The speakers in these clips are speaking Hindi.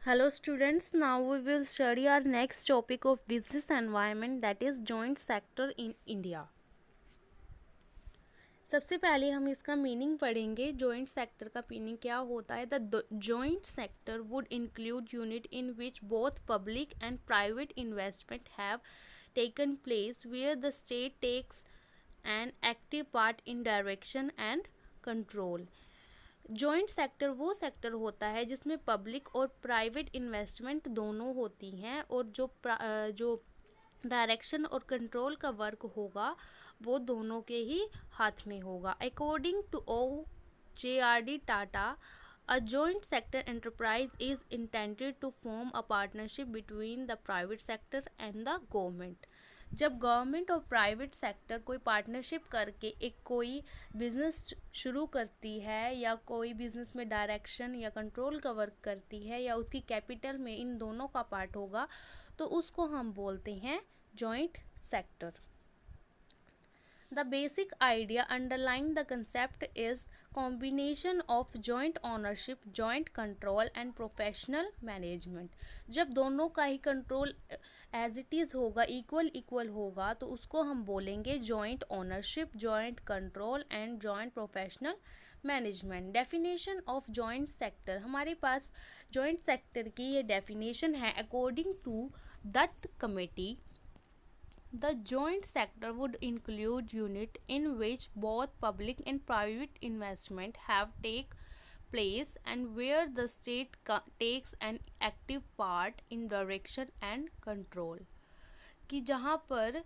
Hello students, now we will study our next topic of business environment, that is joint sector in India. सबसे पहले हम इसका मीनिंग पढ़ेंगे। जॉइंट सेक्टर का मीनिंग क्या होता है? The joint sector would include unit in which both public and private investment have taken place where the state takes an active part in direction and control. Joint sector वो सेक्टर होता है जिसमें पब्लिक और प्राइवेट इन्वेस्टमेंट दोनों होती हैं, और जो डायरेक्शन और कंट्रोल का वर्क होगा वो दोनों के ही हाथ में होगा। According to OJRD Tata, a joint sector enterprise is intended to form a partnership between the private sector and the government. जब गवर्नमेंट और प्राइवेट सेक्टर कोई पार्टनरशिप करके एक कोई बिजनेस शुरू करती है, या कोई बिजनेस में डायरेक्शन या कंट्रोल का वर्क करती है, या उसकी कैपिटल में इन दोनों का पार्ट होगा, तो उसको हम बोलते हैं joint sector. The basic idea underlying the concept is combination of joint ownership, joint control and professional management. जब दोनों का ही कंट्रोल एज इट इज़ होगा, इक्वल होगा, तो उसको हम बोलेंगे joint ownership, joint control and joint professional management. Definition of joint sector, हमारे पास जॉइंट सेक्टर की ये डेफिनेशन है. According to Dutt committee, the joint sector would include unit in which both public and private investment have take place and where the state takes an active part in direction and control. कि जहाँ पर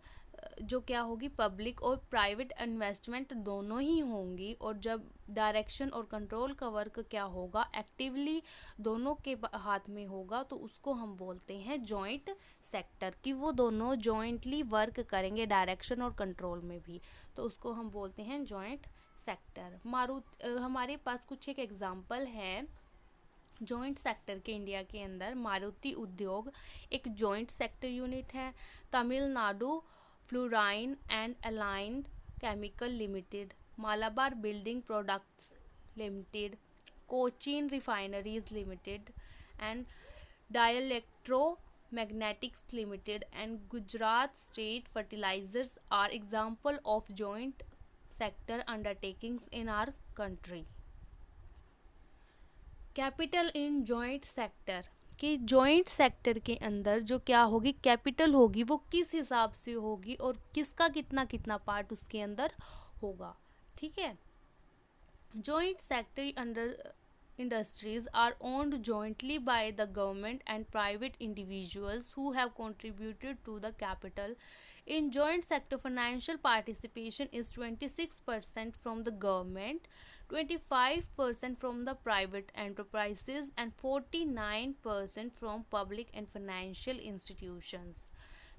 जो क्या होगी, पब्लिक और प्राइवेट इन्वेस्टमेंट दोनों ही होंगी, और जब डायरेक्शन और कंट्रोल का वर्क क्या होगा, एक्टिवली दोनों के हाथ में होगा, तो उसको हम बोलते हैं जॉइंट सेक्टर. कि वो दोनों जॉइंटली वर्क करेंगे डायरेक्शन और कंट्रोल में भी, तो उसको हम बोलते हैं जॉइंट सेक्टर. हमारे पास कुछ एक एग्जांपल है जॉइंट सेक्टर के. इंडिया के अंदर मारुति उद्योग एक जॉइंट सेक्टर यूनिट है. Tamil Nadu fluorine and allied chemical limited, Malabar building products limited, Cochin refineries limited and dielectro magnetics limited and Gujarat state fertilizers are example of joint sector undertakings in our country. Capital in joint sector, कि जॉइंट सेक्टर के अंदर जो क्या होगी, कैपिटल होगी, वो किस हिसाब से होगी और किसका कितना कितना पार्ट उसके अंदर होगा. ठीक है. Joint sector under industries are owned jointly by the government and private individuals who have contributed to the capital. In joint sector, financial participation is 26% from the government, 25% from the private enterprises and 49% from public and financial institutions.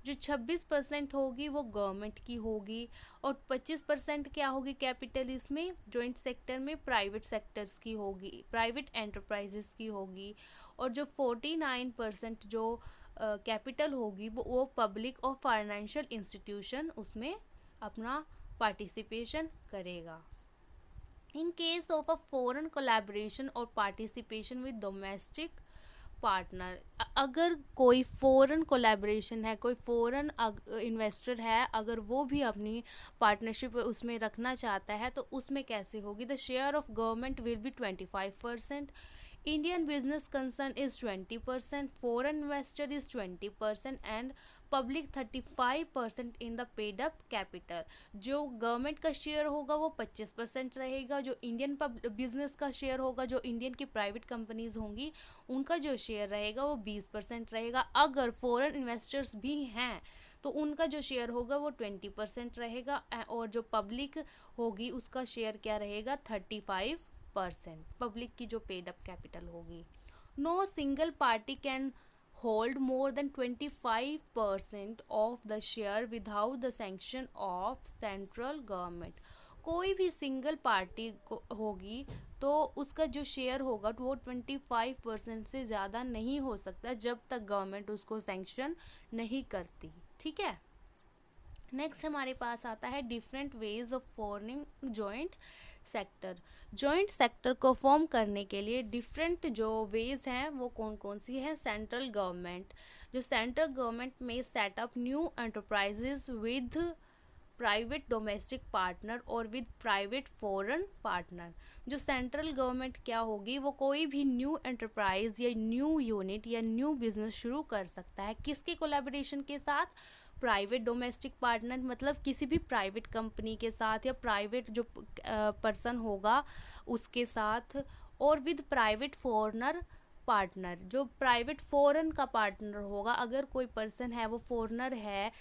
जो 26% होगी वो गवर्नमेंट की होगी, और 25% क्या होगी कैपिटल इसमें जॉइंट सेक्टर में, प्राइवेट सेक्टर्स की होगी, प्राइवेट एंटरप्राइजेस की होगी, और जो 49% जो कैपिटल होगी वो पब्लिक और फाइनेंशियल इंस्टीट्यूशन उसमें अपना पार्टिसिपेशन करेगा. In case of a foreign collaboration और पार्टिसिपेशन विद डोमेस्टिक पार्टनर, अगर कोई फॉरेन कोलैबोरेशन है, कोई फॉरेन इन्वेस्टर है, अगर वो भी अपनी पार्टनरशिप उसमें रखना चाहता है, तो उसमें कैसे होगी. The share of government will be 25%, Indian business concern is 20%, foreign investor is 20% and public 35% in the paid up capital. जो गवर्नमेंट का शेयर होगा वो 25% रहेगा, जो इंडियन बिजनेस का शेयर होगा, जो इंडियन की प्राइवेट कंपनीज होंगी उनका जो शेयर रहेगा वो 20% रहेगा. अगर फॉरेन इन्वेस्टर्स भी हैं तो उनका जो शेयर होगा वो 20% रहेगा, और जो पब्लिक होगी उसका शेयर क्या रहेगा, 35%. पब्लिक की जो पेड अप कैपिटल होगी. No single party can hold more than 25% of the share without the sanction of central government. कोई भी सिंगल पार्टी होगी तो उसका जो शेयर होगा तो वो 25% से ज़्यादा नहीं हो सकता जब तक गवर्नमेंट उसको सैंक्शन नहीं करती. ठीक है. नेक्स्ट हमारे पास आता है different ways of forming joint sector. Joint sector को फॉर्म करने के लिए डिफरेंट जो वेज हैं वो कौन कौन सी हैं। सेंट्रल गवर्नमेंट, जो सेंट्रल गवर्नमेंट में setup new enterprises with private domestic partner और विद प्राइवेट फॉरेन पार्टनर। जो सेंट्रल गवर्नमेंट क्या होगी, वो कोई भी न्यू एंटरप्राइज या न्यू यूनिट या न्यू बिजनेस शुरू कर सकता है। किसके कोलैबोरेशन के साथ? प्राइवेट डोमेस्टिक पार्टनर, मतलब किसी भी प्राइवेट कंपनी के साथ या प्राइवेट जो पर्सन होगा उसके साथ, और विद प्राइवेट फॉरेनर पार्टनर, जो प्राइवेट फॉरेन का पार्टनर होगा। अगर कोई पर्सन है वो फॉरेनर है,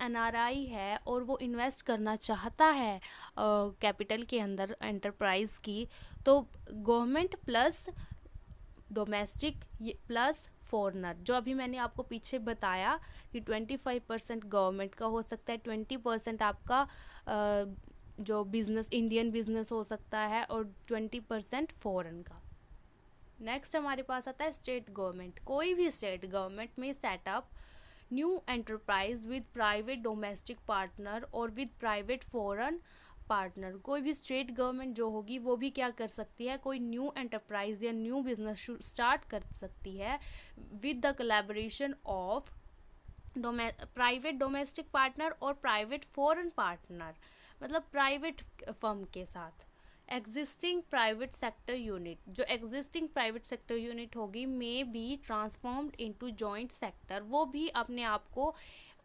एनआरआई है, और वो इन्वेस्ट करना चाहता है कैपिटल के अंदर एंटरप्राइज की, तो government plus domestic plus foreigner, जो अभी मैंने आपको पीछे बताया कि 25% गवर्नमेंट का हो सकता है, 20% आपका जो बिजनेस इंडियन बिजनेस हो सकता है, और 20% फॉरेन का। नेक्स्ट हमारे पास आता है स्टेट गवर्नमेंट। कोई भी स्टेट गवर्नमेंट में setup new enterprise with private domestic partner और विद प्राइवेट फॉरेन पार्टनर। कोई भी स्टेट गवर्नमेंट जो होगी वो भी क्या कर सकती है, कोई न्यू एंटरप्राइज या न्यू बिजनेस स्टार्ट कर सकती है with the collaboration of private domestic partner और प्राइवेट फॉरेन पार्टनर, मतलब प्राइवेट फर्म के साथ। एग्जिस्टिंग प्राइवेट सेक्टर यूनिट, जो एग्जिस्टिंग प्राइवेट सेक्टर यूनिट होगी may be transformed into joint sector, वो भी अपने आप को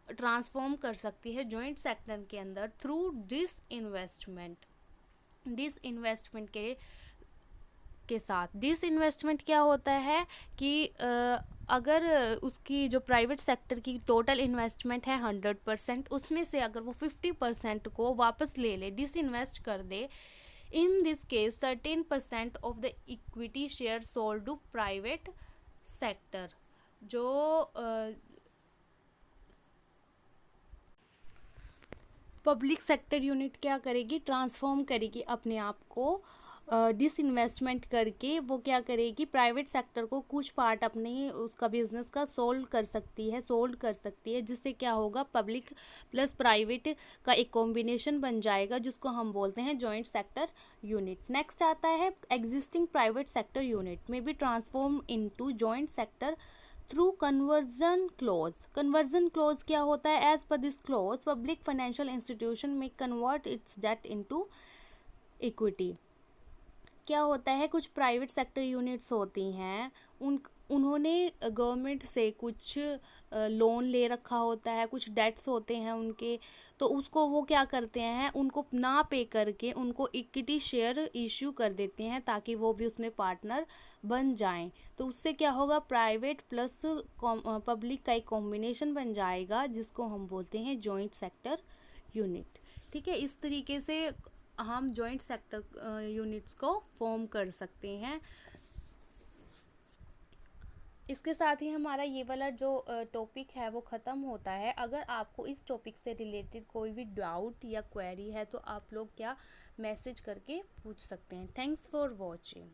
ट्रांसफॉर्म कर सकती है जॉइंट सेक्टर के अंदर थ्रू डिसइन्वेस्टमेंट। डिसइन्वेस्टमेंट के साथ, डिसइन्वेस्टमेंट क्या होता है कि अगर उसकी जो प्राइवेट सेक्टर की टोटल इन्वेस्टमेंट है 100%, उसमें से अगर वो 50% को वापस ले ले, डिसइन्वेस्ट कर दे, in this case certain % of the equity share sold to private sector. जो पब्लिक सेक्टर यूनिट क्या करेगी, ट्रांसफॉर्म करेगी अपने आप को, डिसइन्वेस्टमेंट करके वो क्या करेगी, प्राइवेट सेक्टर को कुछ पार्ट अपने उसका बिजनेस का सोल्ड कर सकती है, जिससे क्या होगा, पब्लिक प्लस प्राइवेट का एक कॉम्बिनेशन बन जाएगा, जिसको हम बोलते हैं जॉइंट सेक्टर यूनिट। नेक्स्ट आता है एग्जिस्टिंग प्राइवेट सेक्टर यूनिट में be transform into joint sector through conversion clause. Conversion clause क्या होता है, as per this clause public financial institution में convert its debt into equity. क्या होता है, कुछ प्राइवेट सेक्टर यूनिट्स होती हैं, उन्होंने गवर्नमेंट से कुछ लोन ले रखा होता है, कुछ डेट्स होते हैं उनके, तो उसको वो क्या करते हैं, उनको ना पे करके उनको इक्विटी शेयर इश्यू कर देते हैं ताकि वो भी उसमें पार्टनर बन जाएं। तो उससे क्या होगा, प्राइवेट प्लस पब्लिक का एक कॉम्बिनेशन बन जाएगा, जिसको हम बोलते हैं जॉइंट सेक्टर यूनिट। ठीक है, इस तरीके से हम जॉइंट सेक्टर यूनिट्स को फॉर्म कर सकते हैं। इसके साथ ही हमारा ये वाला जो टॉपिक है वो ख़त्म होता है। अगर आपको इस टॉपिक से रिलेटेड कोई भी डाउट या क्वेरी है तो आप लोग क्या मैसेज करके पूछ सकते हैं। Thanks for watching.